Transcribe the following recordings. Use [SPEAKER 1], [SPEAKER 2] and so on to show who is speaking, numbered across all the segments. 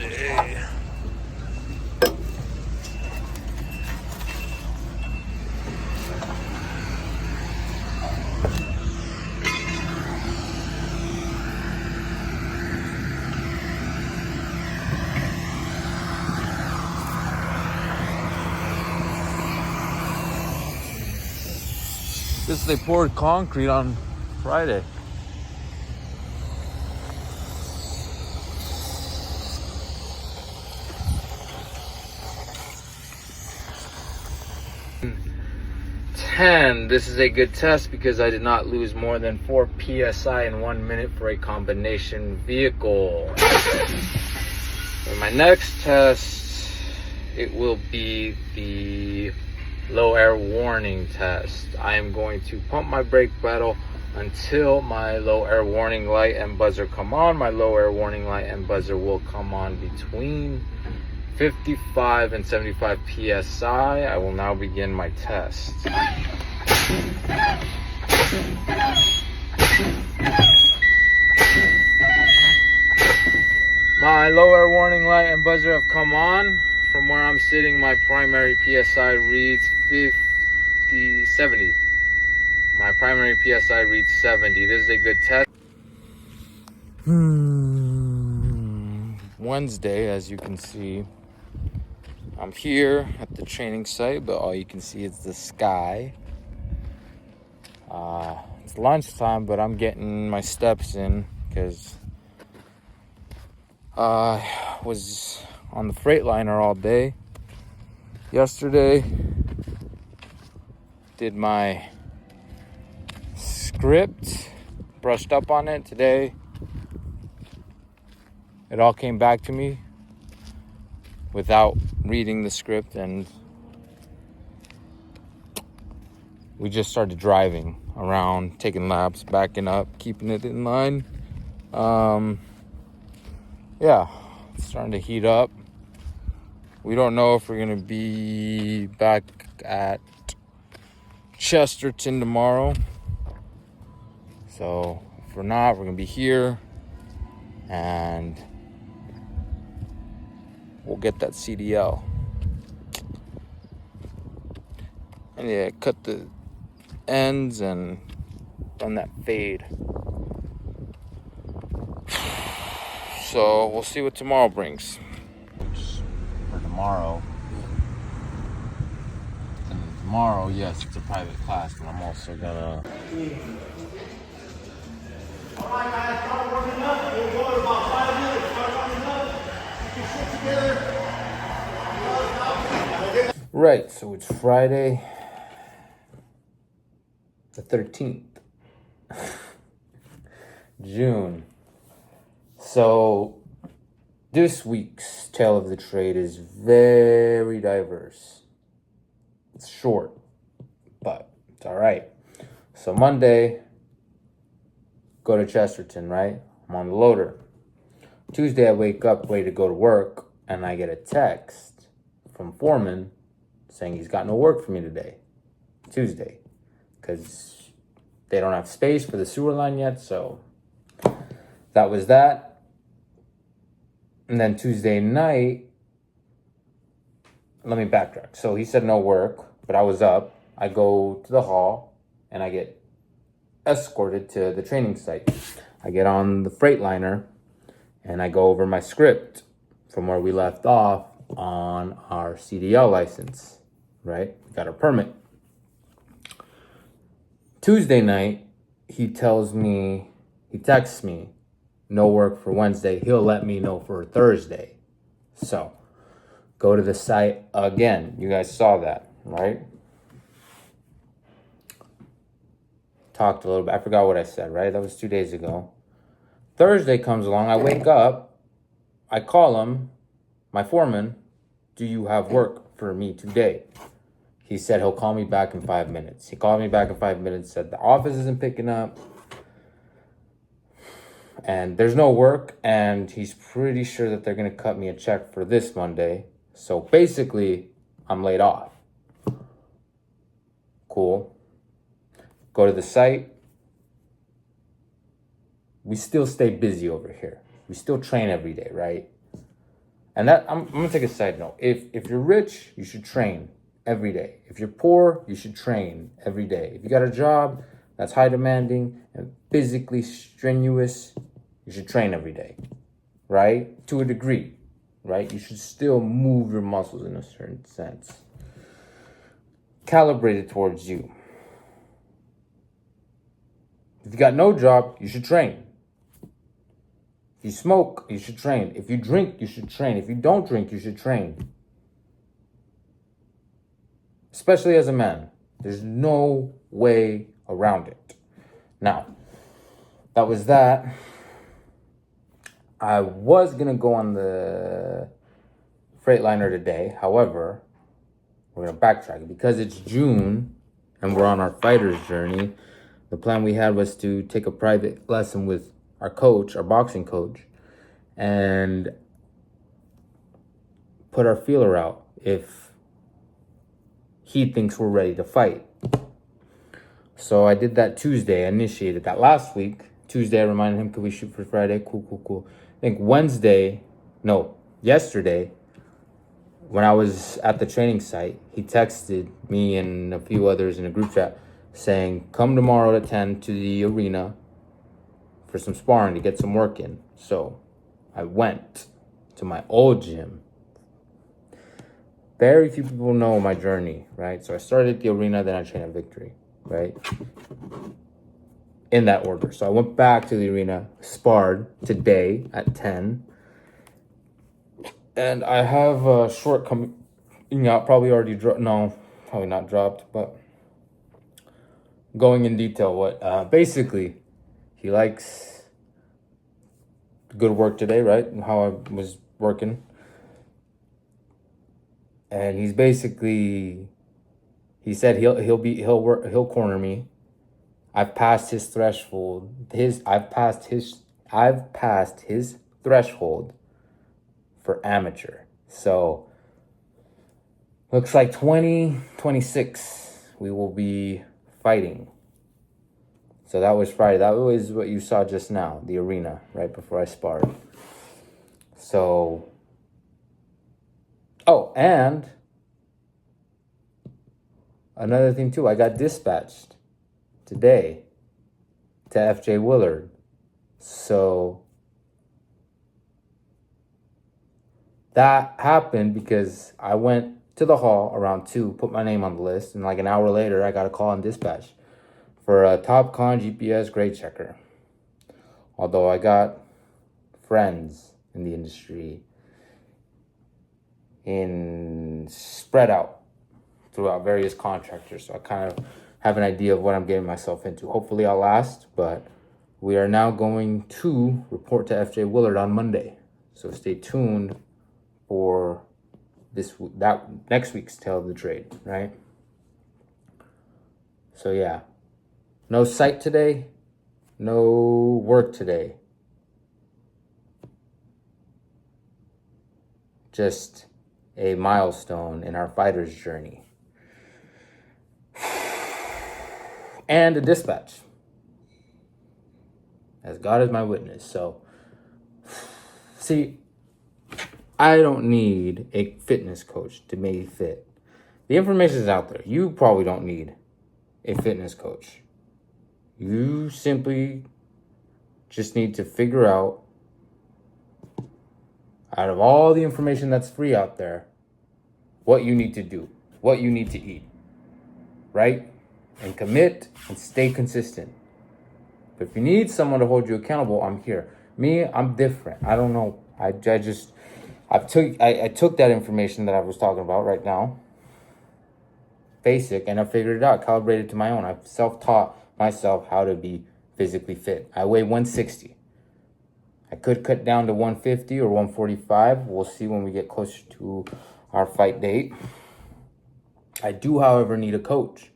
[SPEAKER 1] Monday. This they poured concrete on Friday. This is a good test because I did not lose more than 4 psi in 1 minute for a combination vehicle. For my next test, it will be the low air warning test. I am going to pump my brake pedal until my low air warning light and buzzer come on. My low air warning light and buzzer will come on between 55 and 75 psi. I will now begin my test. My low air warning light and buzzer have come on. From where I'm sitting, my primary PSI reads 70. My primary PSI reads 70. This is a good test. Wednesday, as you can see, I'm here at the training site, but all you can see is the sky. It's lunchtime, but I'm getting my steps in because I was on the Freightliner all day yesterday. Did my script, brushed up on it today. It all came back to me without reading the script, and we just started driving around, taking laps, backing up, keeping it in line. Yeah, it's starting to heat up. We don't know if we're gonna be back at Chesterton tomorrow. So if we're not, we're gonna be here and we'll get that CDL. And yeah, cut the ends and done that fade. So we'll see what tomorrow brings. For tomorrow. And tomorrow, yes, it's a private class, and I'm also gonna. Alright guys, start warming up. We'll go in about 5 minutes. Start warming up. You can sit together. Right, so it's Friday the 13th. June. So this week's tale of the trade is very diverse. It's short, but it's all right. So Monday, go to Chesterton, right? I'm on the loader. Tuesday, I wake up ready to go to work, and I get a text from foreman saying he's got no work for me today, Tuesday, because they don't have space for the sewer line yet. So that was that. And then Tuesday night, let me backtrack. So he said no work, but I was up. I go to the hall, and I get escorted to the training site. I get on the Freightliner, and I go over my script from where we left off on our CDL license, right? We got our permit. Tuesday night, he texts me, no work for Wednesday. He'll let me know for Thursday. So, go to the site again. You guys saw that, right? Talked a little bit. I forgot what I said, right? That was 2 days ago. Thursday comes along. I wake up. I call him, my foreman, do you have work for me today? He said he'll call me back in 5 minutes. He called me back in 5 minutes, said the office isn't picking up, and there's no work, and he's pretty sure that they're going to cut me a check for this Monday. So basically, I'm laid off. Cool. Go to the site. We still stay busy over here. We still train every day, right? And that I'm gonna take a side note. If you're rich, you should train every day. If you're poor, you should train every day. If you got a job that's high demanding and physically strenuous, you should train every day, right? To a degree, right? You should still move your muscles in a certain sense, calibrated towards you. If you got no job, you should train. If you smoke, you should train. If you drink, you should train. If you don't drink, you should train. Especially as a man. There's no way around it. Now, that was that. I was going to go on the Freightliner today. However, we're going to backtrack. Because it's June and we're on our fighter's journey, the plan we had was to take a private lesson with our coach, our boxing coach, and put our feeler out if he thinks we're ready to fight. So I did that Tuesday. I initiated that last week. Tuesday, I reminded him, could we shoot for Friday? Cool. I think yesterday, when I was at the training site, he texted me and a few others in a group chat saying, come tomorrow at 10 to the arena for some sparring to get some work in. So I went to my old gym. Very few people know my journey, right? So I started at the arena, then I trained at Victory, right? In that order. So I went back to the arena, sparred today at 10. And I have a short coming out, probably already dropped. No, probably not dropped, but going in detail. What basically, he likes good work today, right? How I was working. And he said he'll corner me. I've passed his threshold. I've passed his threshold for amateur. So looks like 2026 we will be fighting. So that was Friday. That was what you saw just now, the arena, right before I sparred. So, and another thing too, I got dispatched today to FJ Willard. So that happened because I went to the hall around 2, put my name on the list, and like an hour later, I got a call on dispatch for a TopCon GPS grade checker. Although I got friends in the industry spread out throughout various contractors, so I kind of have an idea of what I'm getting myself into. Hopefully I'll last, but we are now going to report to FJ Willard on Monday. So stay tuned for next week's Tale of the Trade, right? So yeah, no sight today, no work today. Just a milestone in our fighter's journey. And a dispatch. As God is my witness. So, see, I don't need a fitness coach to make me fit. The information is out there. You probably don't need a fitness coach. You simply just need to figure out of all the information that's free out there, what you need to do, what you need to eat, right? And commit and stay consistent. But if you need someone to hold you accountable, I'm here. Me, I'm different. I don't know. I took that information that I was talking about right now, basic, and I figured it out, calibrated to my own. I've self-taught myself how to be physically fit. I weigh 160. I could cut down to 150 or 145. We'll see when we get closer to our fight date. I do, however, need a coach.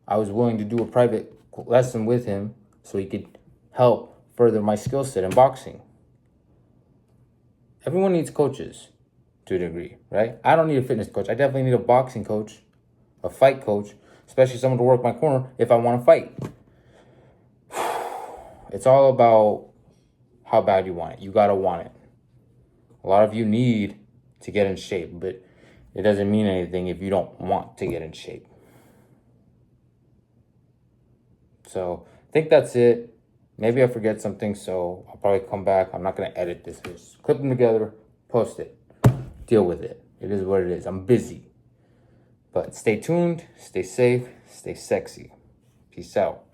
[SPEAKER 1] I was willing to do a private lesson with him so he could help further my skill set in boxing. Everyone needs coaches to a degree, right? I don't need a fitness coach. I definitely need a boxing coach, a fight coach, especially someone to work my corner if I want to fight. It's all about how bad you want it. You got to want it. A lot of you need to get in shape, but it doesn't mean anything if you don't want to get in shape. So I think that's it. Maybe I forget something, so I'll probably come back. I'm not going to edit this. Just clip them together, post it, deal with it. It is what it is. I'm busy. But stay tuned, stay safe, stay sexy. Peace out.